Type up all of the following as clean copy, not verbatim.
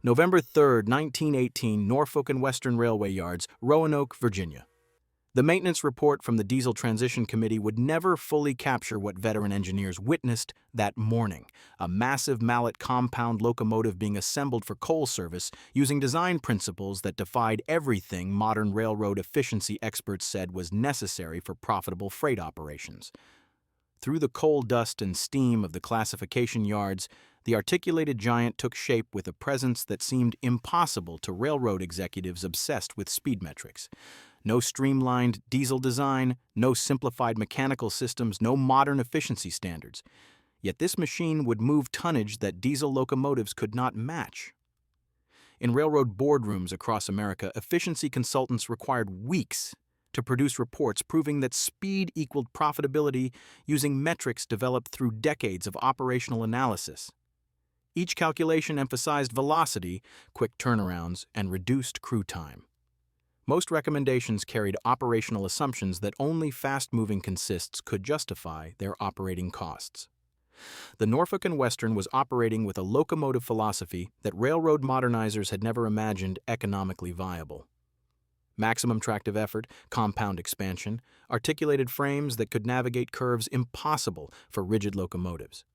November 3, 1918, Norfolk and Western Railway Yards, Roanoke, Virginia. The maintenance report from the Diesel Transition Committee would never fully capture what veteran engineers witnessed that morning: a massive Mallet compound locomotive being assembled for coal service using design principles that defied everything modern railroad efficiency experts said was necessary for profitable freight operations. Through the coal dust and steam of the classification yards, the articulated giant took shape with a presence that seemed impossible to railroad executives obsessed with speed metrics. No streamlined diesel design, no simplified mechanical systems, no modern efficiency standards. Yet this machine would move tonnage that diesel locomotives could not match. In railroad boardrooms across America, efficiency consultants required weeks to produce reports proving that speed equaled profitability using metrics developed through decades of operational analysis. Each calculation emphasized velocity, quick turnarounds, and reduced crew time. Most recommendations carried operational assumptions that only fast-moving consists could justify their operating costs. The Norfolk and Western was operating with a locomotive philosophy that railroad modernizers had never imagined economically viable. Maximum tractive effort, compound expansion, articulated frames that could navigate curves impossible for rigid locomotives.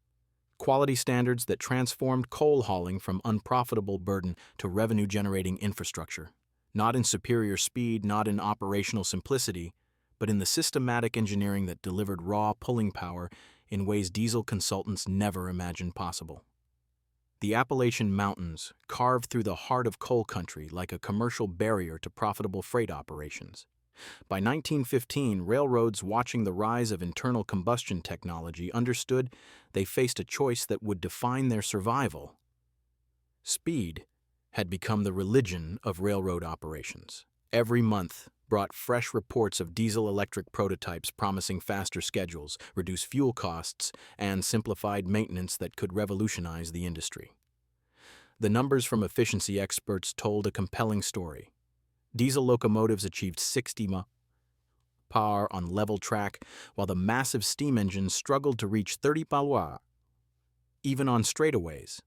Quality standards that transformed coal hauling from unprofitable burden to revenue-generating infrastructure. Not in superior speed, not in operational simplicity, but in the systematic engineering that delivered raw pulling power in ways diesel consultants never imagined possible. The Appalachian Mountains carved through the heart of coal country like a commercial barrier to profitable freight operations. By 1915, railroads watching the rise of internal combustion technology understood they faced a choice that would define their survival. Speed had become the religion of railroad operations. Every month brought fresh reports of diesel-electric prototypes promising faster schedules, reduced fuel costs, and simplified maintenance that could revolutionize the industry. The numbers from efficiency experts told a compelling story. Diesel locomotives achieved 60 mph on level track, while the massive steam engines struggled to reach 30 mph. Even on straightaways,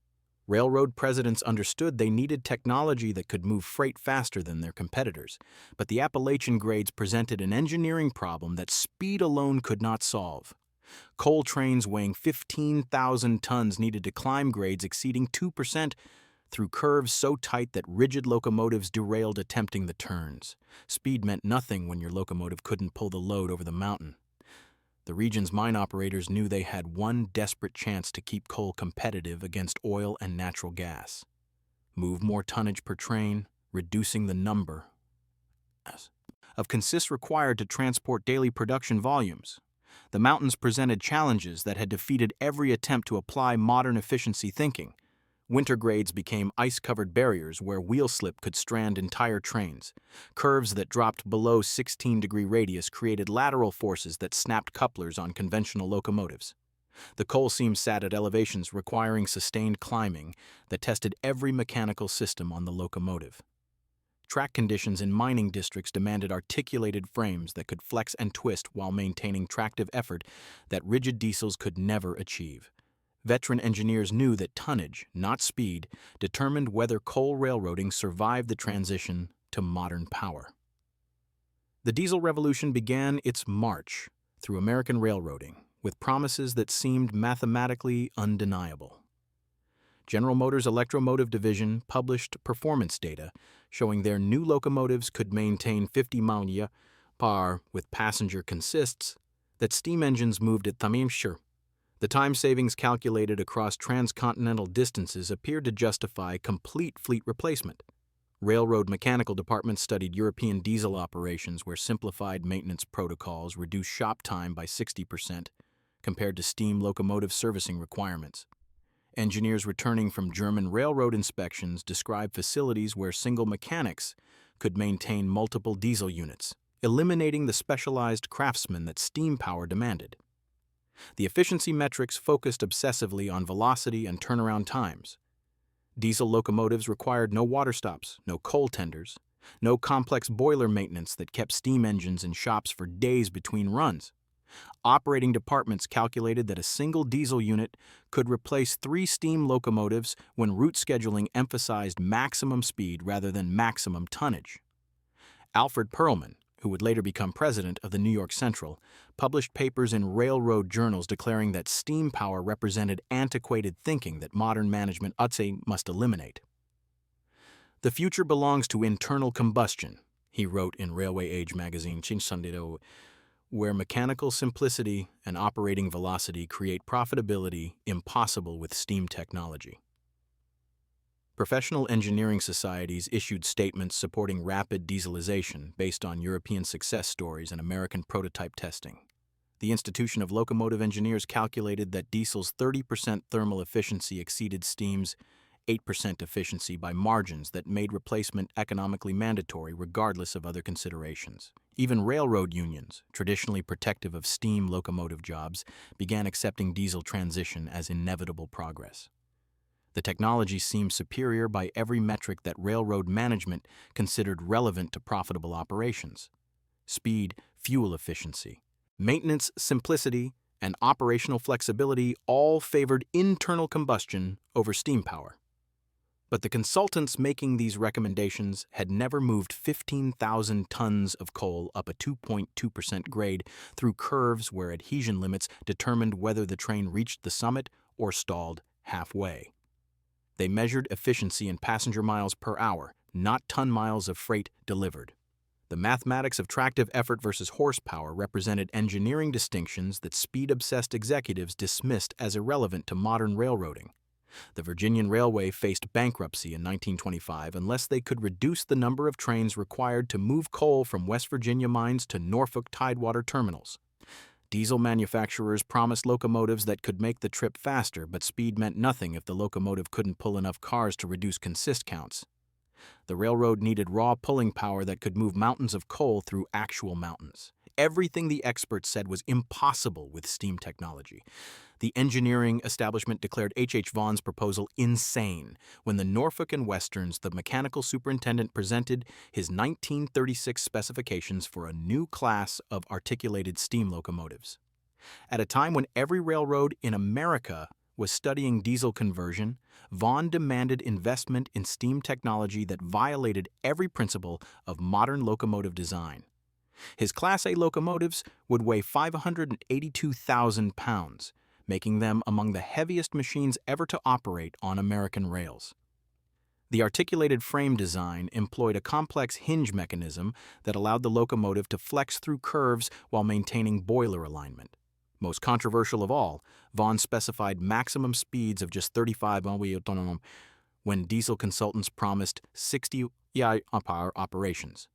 railroad presidents understood they needed technology that could move freight faster than their competitors, but the Appalachian grades presented an engineering problem that speed alone could not solve. Coal trains weighing 15,000 tons needed to climb grades exceeding 2% through curves so tight that rigid locomotives derailed attempting the turns. Speed meant nothing when your locomotive couldn't pull the load over the mountain. The region's mine operators knew they had one desperate chance to keep coal competitive against oil and natural gas. Move more tonnage per train, reducing the number of consists required to transport daily production volumes. The mountains presented challenges that had defeated every attempt to apply modern efficiency thinking. Winter grades became ice-covered barriers where wheel slip could strand entire trains. Curves that dropped below 16-degree radius created lateral forces that snapped couplers on conventional locomotives. The coal seam sat at elevations requiring sustained climbing that tested every mechanical system on the locomotive. Track conditions in mining districts demanded articulated frames that could flex and twist while maintaining tractive effort that rigid diesels could never achieve. Veteran engineers knew that tonnage, not speed, determined whether coal railroading survived the transition to modern power. The diesel revolution began its march through American railroading with promises that seemed mathematically undeniable. General Motors' Electromotive Division published performance data showing their new locomotives could maintain 50 mph with passenger consists, that steam engines moved at tonnage. The time savings calculated across transcontinental distances appeared to justify complete fleet replacement. Railroad mechanical departments studied European diesel operations where simplified maintenance protocols reduced shop time by 60% compared to steam locomotive servicing requirements. Engineers returning from German railroad inspections described facilities where single mechanics could maintain multiple diesel units, eliminating the specialized craftsmen that steam power demanded. The efficiency metrics focused obsessively on velocity and turnaround times. Diesel locomotives required no water stops, no coal tenders, no complex boiler maintenance that kept steam engines in shops for days between runs. Operating departments calculated that a single diesel unit could replace 3 steam locomotives when route scheduling emphasized maximum speed rather than maximum tonnage. Alfred Perlman, who would later become president of the New York Central, published papers in railroad journals declaring that steam power represented antiquated thinking that modern management must eliminate. "The future belongs to internal combustion," he wrote in Railway Age magazine, where mechanical simplicity and operating velocity create profitability impossible with steam technology. Professional engineering societies issued statements supporting rapid dieselization based on European success stories and American prototype testing. The Institution of Locomotive Engineers calculated that diesel's 30% thermal efficiency exceeded steam's 8% efficiency by margins that made replacement economically mandatory regardless of other considerations. Even railroad unions, traditionally protective of steam locomotive jobs, began accepting diesel transition as inevitable progress. The technology seemed superior by every metric that railroad management considered relevant to profitable operations: speed, fuel efficiency, maintenance simplicity, and operational flexibility all favored internal combustion over steam power. But the consultants making these recommendations had never moved 15,000 tons of coal up a 2.2% grade through curves where adhesion limits determined whether the train reached the summit or stalled halfway. They measured efficiency in passenger miles per hour, not ton-miles of freight delivered. The mathematics of tractive effort versus horsepower represented engineering distinctions that speed-obsessed executives dismissed as irrelevant to modern railroading. The Virginian Railway faced bankruptcy in 1925 unless they could reduce the number of trains required to move coal from West Virginia mines to Norfolk Tidewater terminals. Diesel manufacturers promised locomotives that could make the trip faster, but speed meant nothing if the locomotive couldn't pull enough cars to reduce consist counts. The railroad needed raw pulling power that could move mountains of coal through actual mountains. Everything the experts said was impossible with steam technology. The engineering establishment declared H. Vaughan's proposal insane when the Norfolk and Westerns, the mechanical superintendent, presented his 1936 specifications for a new class of articulated steam locomotives. At a time when every railroad in America was studying diesel conversion, Vaughan demanded investment in steam technology that violated every principle of modern locomotive design. His Class A locomotives would weigh 582,000 pounds, making them among the heaviest machines ever to operate on American rails. The articulated frame design employed a complex hinge mechanism that allowed the locomotive to flex through curves while maintaining boiler alignment. Most controversial of all, Vaughan specified maximum speeds of just 35 miles when diesel consultants promised 60 miles/hour operations.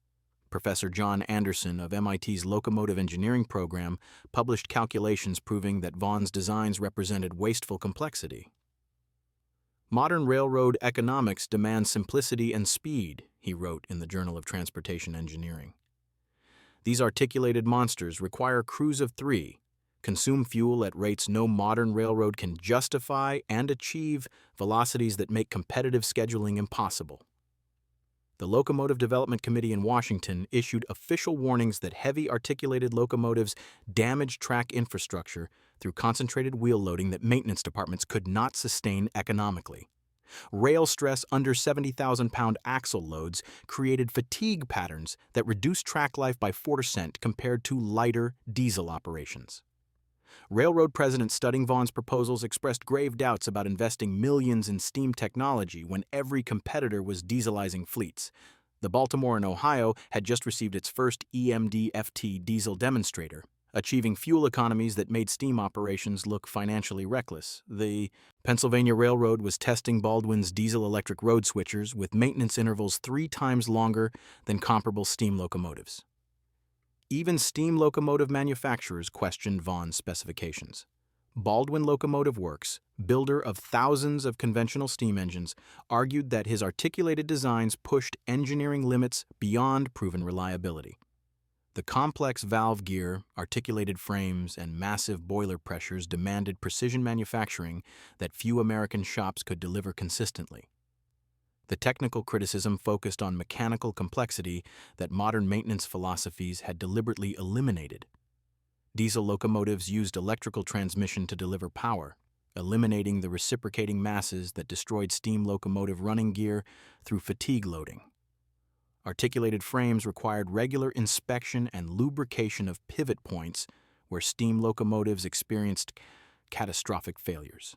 Professor John Anderson of MIT's Locomotive Engineering program published calculations proving that Vaughan's designs represented wasteful complexity. "Modern railroad economics demand simplicity and speed," he wrote in the Journal of Transportation Engineering. "These articulated monsters require crews of 3, consume fuel at rates no modern railroad can justify, and achieve velocities that make competitive scheduling impossible." The Locomotive Development Committee in Washington issued official warnings that heavy articulated locomotives damaged track infrastructure through concentrated wheel loading that maintenance departments could not sustain economically. Rail stress under 70,000-pound axle loads created fatigue patterns that reduced track life by 4% compared to lighter diesel operations. Railroad presidents studying Vaughan's proposals expressed grave doubts about investing millions in steam technology when every competitor was dieselizing fleets. The Baltimore and Ohio had just received its first EMD-FT diesel demonstrator, achieving fuel economies that made steam operations look financially reckless. The Pennsylvania Railroad was testing Baldwin's diesel-electric road switchers with maintenance intervals 3 times longer than comparable steam locomotives. Even steam locomotive manufacturers questioned Vaughan's specifications. Baldwin Locomotive Works, builder of thousands of conventional steam engines, argued that his articulated designs pushed engineering limits beyond proven reliability. The complex valve gear, articulated frames, and massive boiler pressures demanded precision manufacturing that few American shops could deliver consistently. The technical criticism focused on mechanical complexity that modern maintenance philosophies had deliberately eliminated. Diesel locomotives used electrical transmission to deliver power, eliminating the reciprocating masses that destroyed steam locomotive running gear through fatigue loading. Articulated frames required regular inspection and lubrication of pivot points where steam locomotives experienced catastrophic failures.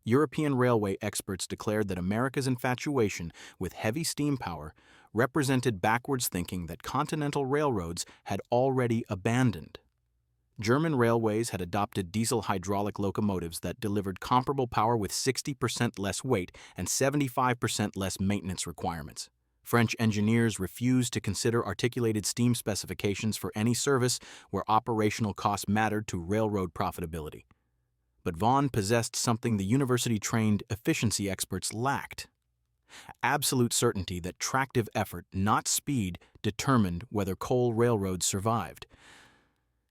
European railway experts declared that America's infatuation with heavy steam power represented backwards thinking that continental railroads had already abandoned. German railways had adopted diesel hydraulic locomotives that delivered comparable power with 60% less weight and 75% less maintenance requirements. French engineers refused to consider articulated steam specifications for any service where operational costs mattered to railroad profitability. But Vaughan possessed something the university-trained efficiency experts lacked: absolute certainty that tractive effort, not speed, determined whether coal railroads survived.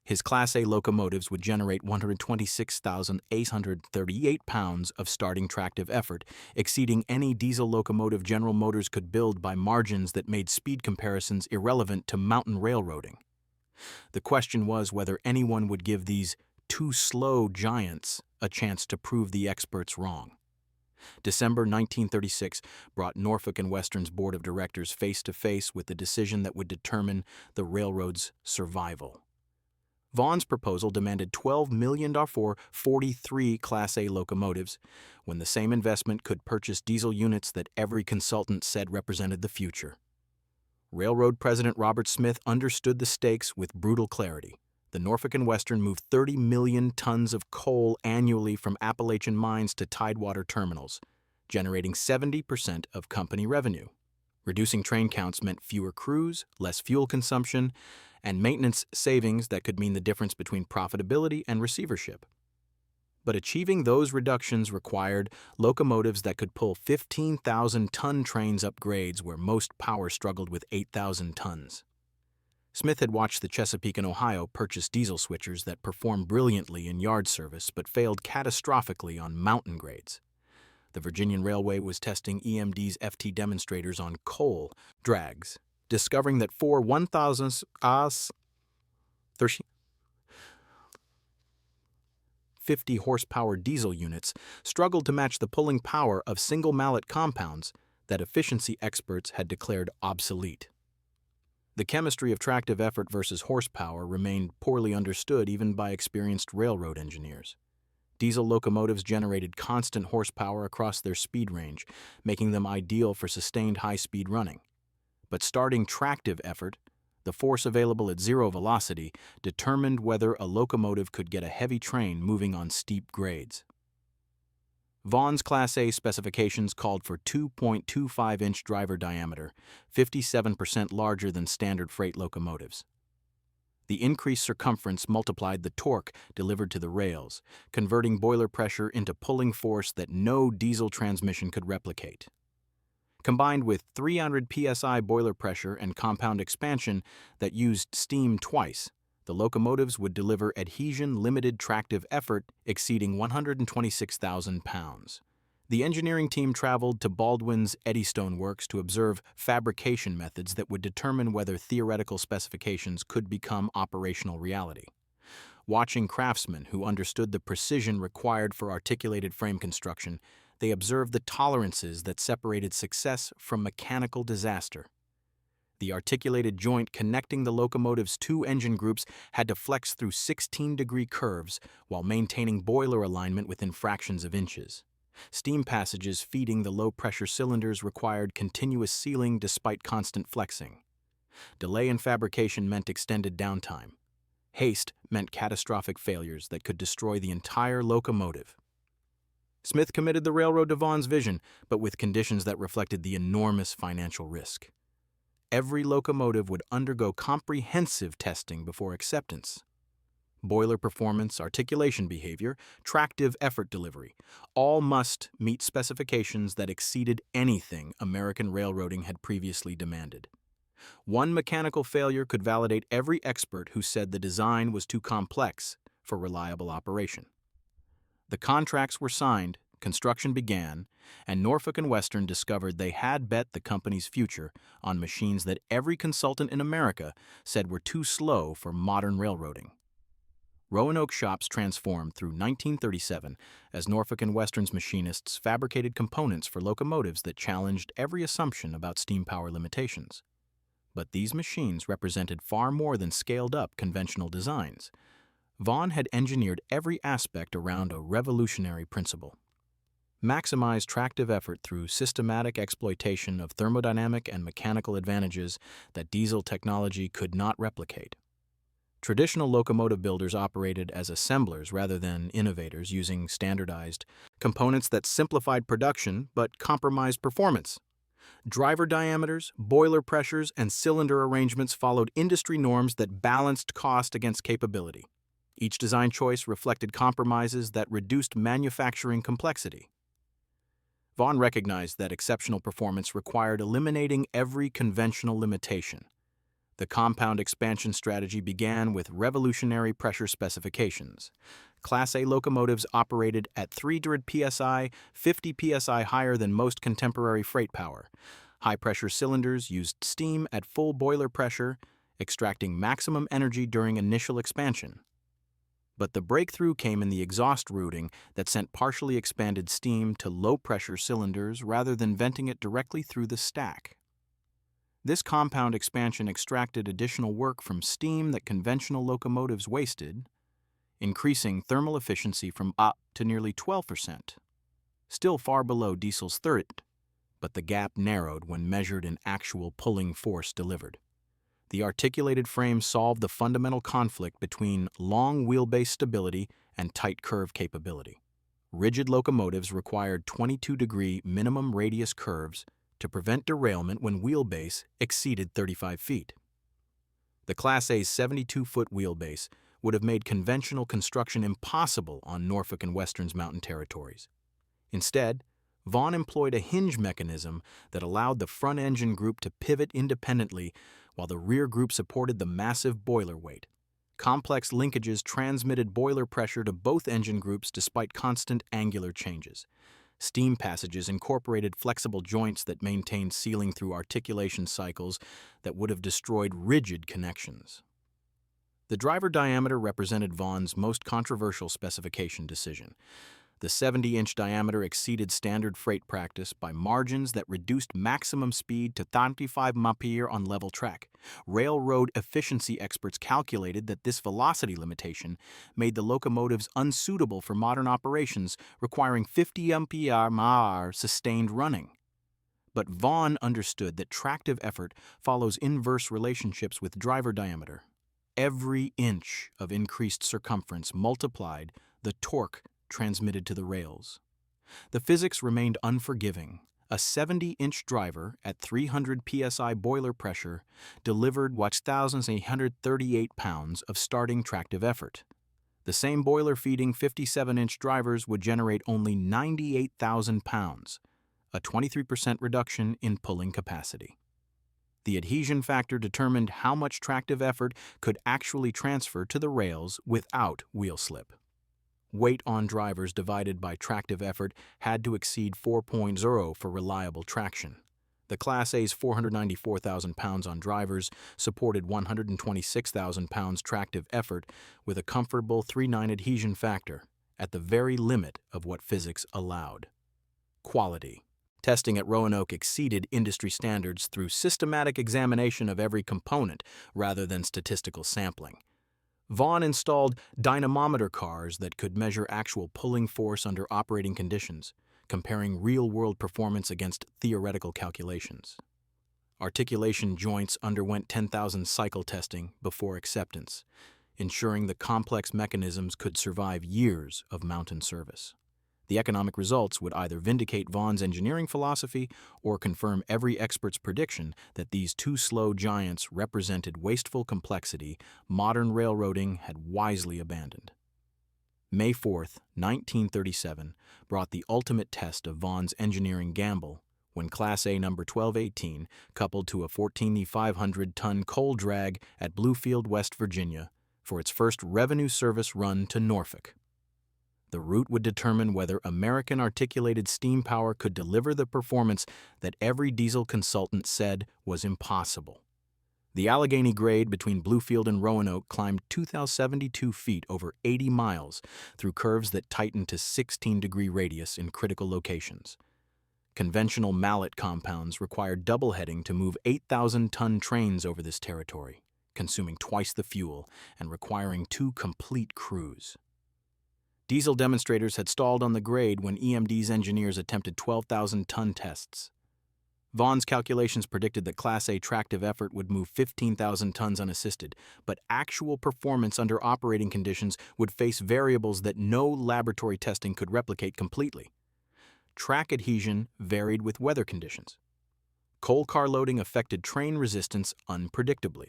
His Class A locomotives would generate 126,838 pounds of starting tractive effort, exceeding any diesel locomotive General Motors could build by margins that made speed comparisons irrelevant to mountain railroading. The question was whether anyone would give these too-slow giants a chance to prove the experts wrong. December 1936 brought Norfolk and Western's board of directors face-to-face with the decision that would determine the railroad's survival. Vaughan's proposal demanded $12 million for 43 Class A locomotives, when the same investment could purchase diesel units that every consultant said represented the future. Railroad President Robert Smith understood the stakes with brutal clarity. The Norfolk and Western moved 30 million tons of coal annually from Appalachian mines to Tidewater terminals, generating 70% of company revenue. Reducing train counts meant fewer crews, less fuel consumption, and maintenance savings that could mean the difference between profitability and receivership. But achieving those reductions required locomotives that could pull 15,000-ton trains up grades where most power struggled with 8,000 tons. Smith had watched the Chesapeake and Ohio purchase diesel switchers that performed brilliantly in yard service but failed catastrophically on mountain grades. The Virginian Railway was testing EMD's FT demonstrators on coal drags, discovering that 4 1,050 horsepower diesel units struggled to match the pulling power of single mallet compounds that efficiency experts had declared obsolete. The chemistry of tractive effort versus horsepower remained poorly understood even by experienced railroad engineers. Diesel locomotives generated constant horsepower across their speed range, making them ideal for sustained high-speed running. But starting tractive effort, the force available at zero velocity, determined whether a locomotive could get a heavy train moving on steep grades. Vaughan's Class A specifications called for 2.25-inch driver diameter, 57% larger than standard freight locomotives. The increased circumference multiplied the torque delivered to the rails, converting boiler pressure into pulling force that no diesel transmission could replicate. Combined with 300 psi boiler pressure and compound expansion that used steam twice, the locomotives would deliver adhesion-limited tractive effort exceeding 126,000 pounds. The engineering team traveled to Baldwin's Eddystone Works to observe fabrication methods that would determine whether theoretical specifications could become operational reality. Watching craftsmen who understood the precision required for articulated frame construction, they observed the tolerances that separated success from mechanical disaster. The articulated joint connecting the locomotive's two engine groups had to flex through 16-degree curves while maintaining boiler alignment within fractions of inches. Steam passages feeding the low-pressure cylinders required continuous sealing despite constant flexing. Delay in fabrication meant extended downtime. Haste meant catastrophic failures that could destroy the entire locomotive. Smith committed the railroad to Vaughan's vision, but with conditions that reflected the enormous financial risk. Every locomotive would undergo comprehensive testing before acceptance. Boiler performance, articulation behavior, tractive effort delivery, all must meet specifications that exceeded anything American railroading had previously demanded. One mechanical failure could validate every expert who said the design was too complex for reliable operation. The contracts were signed, construction began, and Norfolk and Western discovered they had bet the company's future on machines that every consultant in America said were too slow for modern railroading. Roanoke shops transformed through 1937 as Norfolk and Western's machinists fabricated components for locomotives that challenged every assumption about steam power limitations. But these machines represented far more than scaled-up conventional designs. Vaughan had engineered every aspect around a revolutionary principle: maximize tractive effort through systematic exploitation of thermodynamic and mechanical advantages that diesel technology could not replicate. Traditional locomotive builders operated as assemblers rather than innovators, using standardized components that simplified production but compromised performance. Driver diameters, boiler pressures, and cylinder arrangements followed industry norms that balanced cost against capability. Each design choice reflected compromises that reduced manufacturing complexity. Vaughan recognized that exceptional performance required eliminating every conventional limitation. The compound expansion strategy began with revolutionary pressure specifications. Class A locomotives operated at 300 psi, 50 psi higher than most contemporary freight power. High-pressure cylinders used steam at full boiler pressure, extracting maximum energy during initial expansion. But the breakthrough came in the exhaust routing that sent partially expanded steam to low-pressure cylinders rather than venting it directly through the stack. This compound expansion extracted additional work from steam that conventional locomotives wasted, increasing thermal efficiency from up to nearly 12%. Still far below diesel's third, but the gap narrowed when measured in actual pulling force delivered. The articulated frame solved the fundamental conflict between long wheelbase stability and tight curve capability. Rigid locomotives required 22-degree minimum radius curves to prevent derailment when wheelbase exceeded 35 feet. The Class A's 72-foot wheelbase would have made conventional construction impossible on Norfolk and Western's mountain territories. Instead, Vaughan employed a hinge mechanism that allowed the front engine group to pivot independently while the rear group supported the massive boiler weight. Complex linkages transmitted boiler pressure to both engine groups despite constant angular changes. Steam passages incorporated flexible joints that maintained sealing through articulation cycles that would have destroyed rigid connections. The driver diameter represented Vaughan's most controversial specification decision. The 70-inch diameter exceeded standard freight practice by margins that reduced maximum speed to 35 mph on level track. Railroad efficiency experts calculated that this velocity limitation made the locomotives unsuitable for modern operations, requiring 50 mph sustained running. But Vaughan understood that tractive effort follows inverse relationships with driver diameter. Every inch of increased circumference multiplied the torque transmitted to the rails. The physics remained unforgiving. A 70-inch driver at 300 psi boiler pressure delivered 1,838 pounds of starting tractive effort. The same boiler-feeding 57-inch drivers would generate only 98,000 pounds, a 23% reduction in pulling capacity. The adhesion factor determined how much tractive effort could actually transfer to the rails without wheel slip. Weight on drivers divided by tractive effort had to exceed 4.0 for reliable traction. The Class A's 494,000 pounds on drivers supported 126,000 pounds tractive effort with a comfortable 3.9 adhesion factor, at the very limit of what physics allowed. Quality. Testing at Roanoke exceeded industry standards through systematic examination of every component rather than statistical sampling. Vaughan installed dynamometer cars that could measure actual pulling force under operating conditions, comparing real-world performance against theoretical calculations. Articulation joints underwent 10,000 cycle testing before acceptance, ensuring the complex mechanisms could survive years of mountain service. The economic results would either vindicate Vaughan's engineering philosophy or confirm every expert's prediction that these two slow giants represented wasteful complexity modern railroading had wisely abandoned. May 4, 1937, brought the ultimate test of Vaughan's engineering gamble when Class A number 1218 coupled to a 14,500-ton coal drag at Bluefield, West Virginia, for its first revenue service run to Norfolk. The route would determine whether American articulated steam power could deliver the performance that every diesel consultant said was impossible. The Allegheny grade between Bluefield and Roanoke climbed 2,072 feet over 80 miles through curves that tightened to 16-degree radius in critical locations. Conventional mallet compounds required double heading to move 8,000-ton trains over this territory, consuming twice the fuel and requiring 2 complete crews. Diesel demonstrators had stalled on the grade when EMD's engineers attempted 12,000-ton tests. Vaughan's calculations predicted that Class A tractive effort would move 15,000 tons unassisted, but actual performance under operating conditions would face variables that no laboratory testing could replicate completely. Track adhesion varied with weather conditions. Coal car loading affected train resistance unpredictably.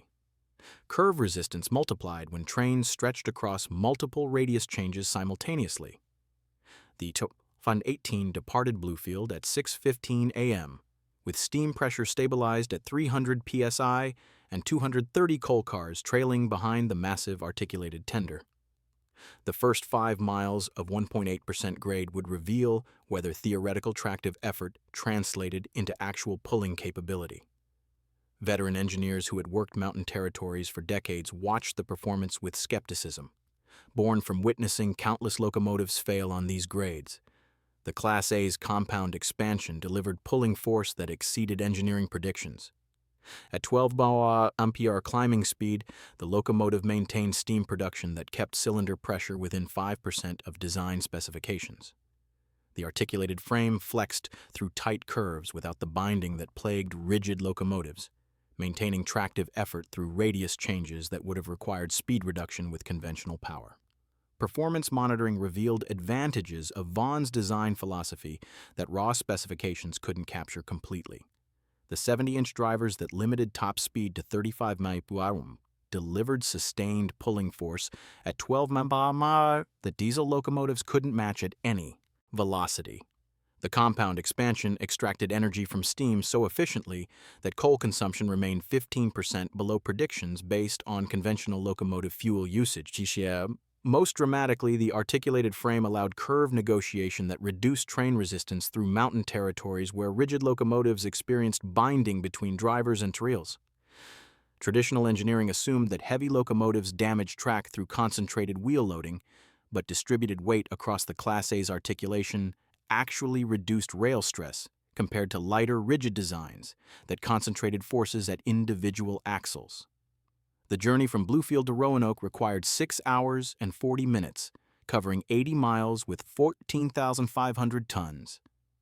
Curve resistance multiplied when trains stretched across multiple radius changes simultaneously. The Fund 18 departed Bluefield at 6:15 a.m., with steam pressure stabilized at 300 psi and 230 coal cars trailing behind the massive articulated tender. The first 5 miles of 1.8% grade would reveal whether theoretical tractive effort translated into actual pulling capability. Veteran engineers who had worked mountain territories for decades watched the performance with skepticism, born from witnessing countless locomotives fail on these grades. The Class A's compound expansion delivered pulling force that exceeded engineering predictions. At 12 mph climbing speed, the locomotive maintained steam production that kept cylinder pressure within 5% of design specifications. The articulated frame flexed through tight curves without the binding that plagued rigid locomotives, maintaining tractive effort through radius changes that would have required speed reduction with conventional power. Performance monitoring revealed advantages of Vaughan's design philosophy that raw specifications couldn't capture completely. The 70-inch drivers that limited top speed to 35 mph delivered sustained pulling force at 12 mph that diesel locomotives couldn't match at any velocity. The compound expansion extracted energy from steam so efficiently that coal consumption remained 15% below predictions based on conventional locomotive fuel usage. Most dramatically, the articulated frame allowed curve negotiation that reduced train resistance through mountain territories where rigid locomotives experienced binding between drivers and treels. Traditional engineering assumed that heavy locomotives damaged track through concentrated wheel loading, but distributed weight across the Class A's articulation actually reduced rail stress compared to lighter, rigid designs that concentrated forces at individual axles. The journey from Bluefield to Roanoke required 6 hours and 40 minutes, covering 80 miles with 14,500 tons,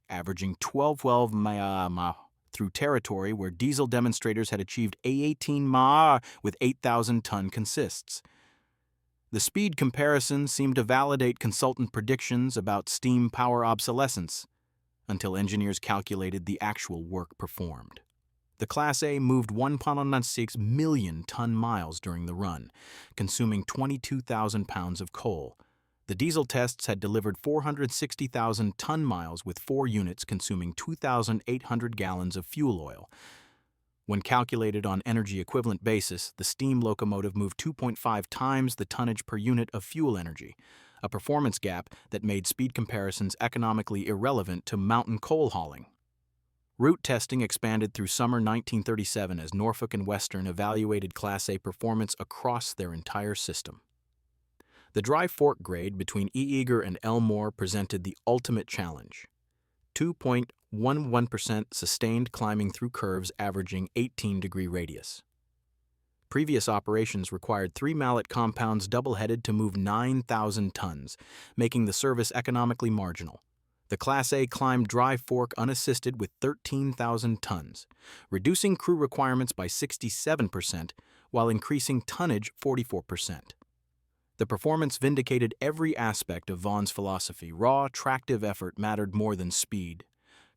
averaging 12 miles through territory where diesel demonstrators had achieved 18 miles with 8,000-ton consists. The speed comparison seemed to validate consultant predictions about steam power obsolescence until engineers calculated the actual work performed. The Class A moved 1.6 million ton-miles during the run, consuming 22,000 pounds of coal. The diesel tests had delivered 460,000 ton-miles with 4 units consuming 2,800 gallons of fuel oil. When calculated on energy equivalent basis, the steam locomotive moved 2.5 times the tonnage per unit of fuel energy, a performance gap that made speed comparisons economically irrelevant to mountain coal hauling. Route testing expanded through summer 1937 as Norfolk and Western evaluated Class A performance across their entire system. The Dry Fork grade between E. Eager and Elmore presented the ultimate challenge: 2.11% sustained climbing through curves averaging 18-degree radius. Previous operations required 3 mallet compounds double-headed to move 9,000 tons, making the service economically marginal. The Class A climbed Dry Fork unassisted with 13,000 tons, reducing crew requirements by 67% while increasing tonnage 44%. The performance vindicated every aspect of Vaughan's philosophy. Raw, tractive effort mattered more than speed.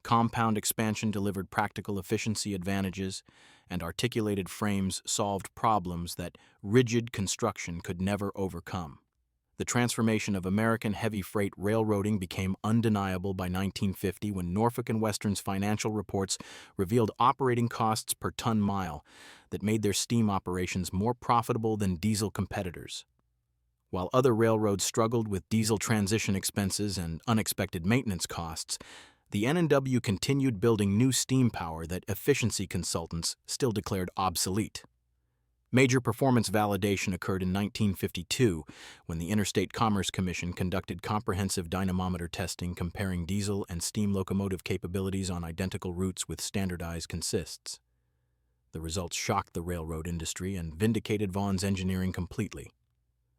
Compound expansion delivered practical efficiency advantages, and articulated frames solved problems that rigid construction could never overcome. The transformation of American heavy freight railroading became undeniable by 1950 when Norfolk and Western's financial reports revealed operating costs per ton-mile that made their steam operations more profitable than diesel competitors. While other railroads struggled with diesel transition expenses and unexpected maintenance costs, the N&W continued building new steam power that efficiency consultants still declared obsolete. Major performance validation occurred in 1952 when the Interstate Commerce Commission conducted comprehensive dynamometer testing comparing diesel and steam locomotive capabilities on identical routes with standardized consists. The results shocked the railroad industry and vindicated Vaughan's engineering completely.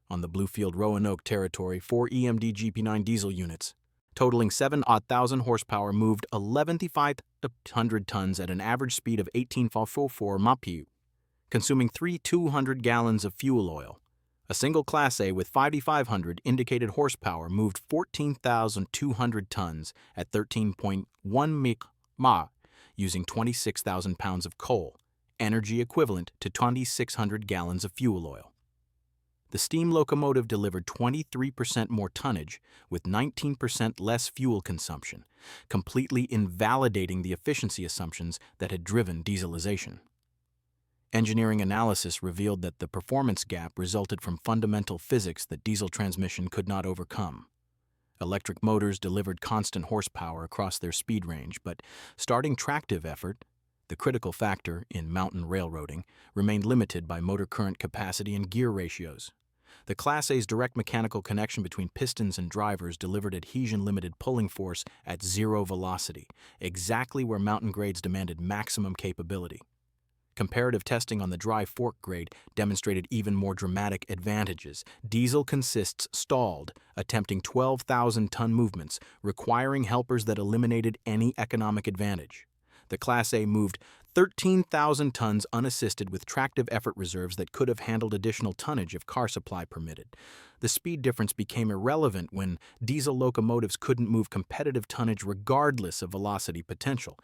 On the Bluefield Roanoke territory, 4 EMD GP9 diesel units, totaling 7,000 horsepower, moved 11,500 tons at an average speed of 18.44 mph, consuming 200 gallons of fuel oil. A single Class A with 5,500 indicated horsepower moved 14,200 tons at 13.1 mph, using 26,000 pounds of coal, energy equivalent to 2,600 gallons of fuel oil. The steam locomotive delivered 23% more tonnage with 19% less fuel consumption, completely invalidating the efficiency assumptions that had driven dieselization. Engineering analysis revealed that the performance gap resulted from fundamental physics that diesel transmission could not overcome. Electric motors delivered constant horsepower across their speed range, but starting tractive effort, the critical factor in mountain railroading, remained limited by motor current capacity and gear ratios. The Class A's direct mechanical connection between pistons and drivers delivered adhesion-limited pulling force at zero velocity, exactly where mountain grades demanded maximum capability. Comparative testing on the dry fork grade demonstrated even more dramatic advantages. Diesel consists stalled, attempting 12,000-ton movements, requiring helpers that eliminated any economic advantage. The Class A moved 13,000 tons unassisted with tractive effort reserves that could have handled additional tonnage if car supply permitted. The speed difference became irrelevant when diesel locomotives couldn't move competitive tonnage regardless of velocity potential.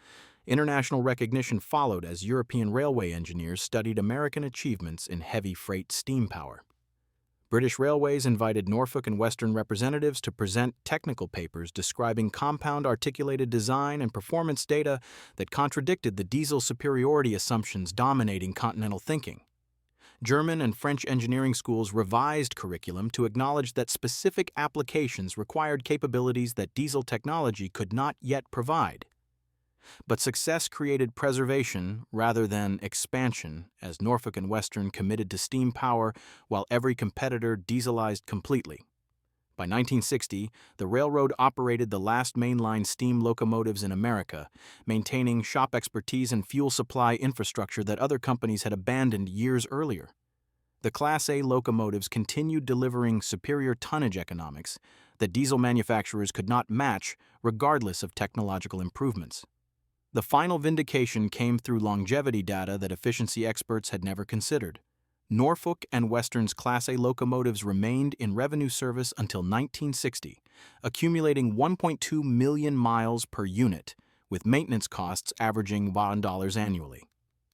International recognition followed as European railway engineers studied American achievements in heavy freight steam power. British Railways invited Norfolk and Western representatives to present technical papers describing compound articulated design and performance data that contradicted the diesel superiority assumptions dominating continental thinking. German and French engineering schools revised curriculum to acknowledge that specific applications required capabilities that diesel technology could not yet provide. But success created preservation rather than expansion, as Norfolk and Western committed to steam power while every competitor dieselized completely. By 1960, the railroad operated the last mainline steam locomotives in America, maintaining shop expertise and fuel supply infrastructure that other companies had abandoned years earlier. The Class A locomotives continued delivering superior tonnage economics that diesel manufacturers could not match regardless of technological improvements. The final vindication came through longevity data that efficiency experts had never considered. Norfolk and Western's Class A locomotives remained in revenue service until 1960, accumulating 1.2 million miles per unit, with maintenance costs averaging $1 annually.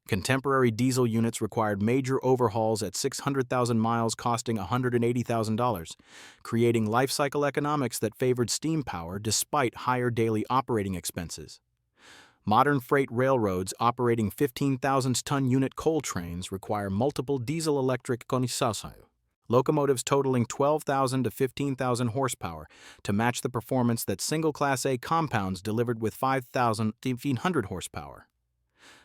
Contemporary diesel units required major overhauls at 600,000 miles, costing $180,000, creating life cycle economics that favored steam power despite higher daily operating expenses. Modern freight railroads operating 15,000-ton unit coal trains require multiple diesel-electric locomotives totaling 12,000 to 15,000 horsepower to match the performance that single Class A compounds delivered with 5,000 to 1,500 horsepower.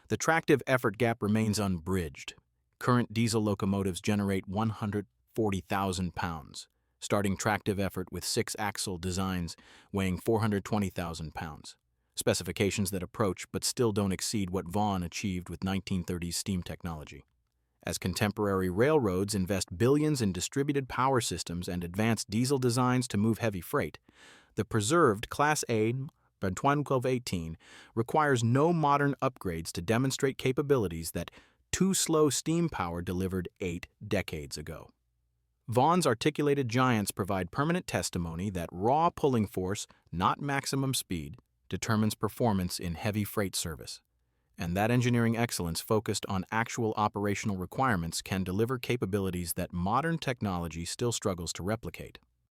The tractive effort gap remains unbridged. Current diesel locomotives generate 140,000 pounds, starting tractive effort with 6-axle designs weighing 420,000 pounds. Specifications that approach but still don't exceed what Vaughan achieved with 1930s steam technology. As contemporary railroads invest billions in distributed power systems and advanced diesel designs to move heavy freight, the preserved Class A by 2018 requires no modern upgrades to demonstrate capabilities that too slow steam power delivered 8 decades ago. Vaughan's articulated giants provide permanent testimony that raw pulling force, not maximum speed, determines performance in heavy freight service, and that engineering excellence focused on actual operational requirements can deliver capabilities that modern technology still struggles to replicate.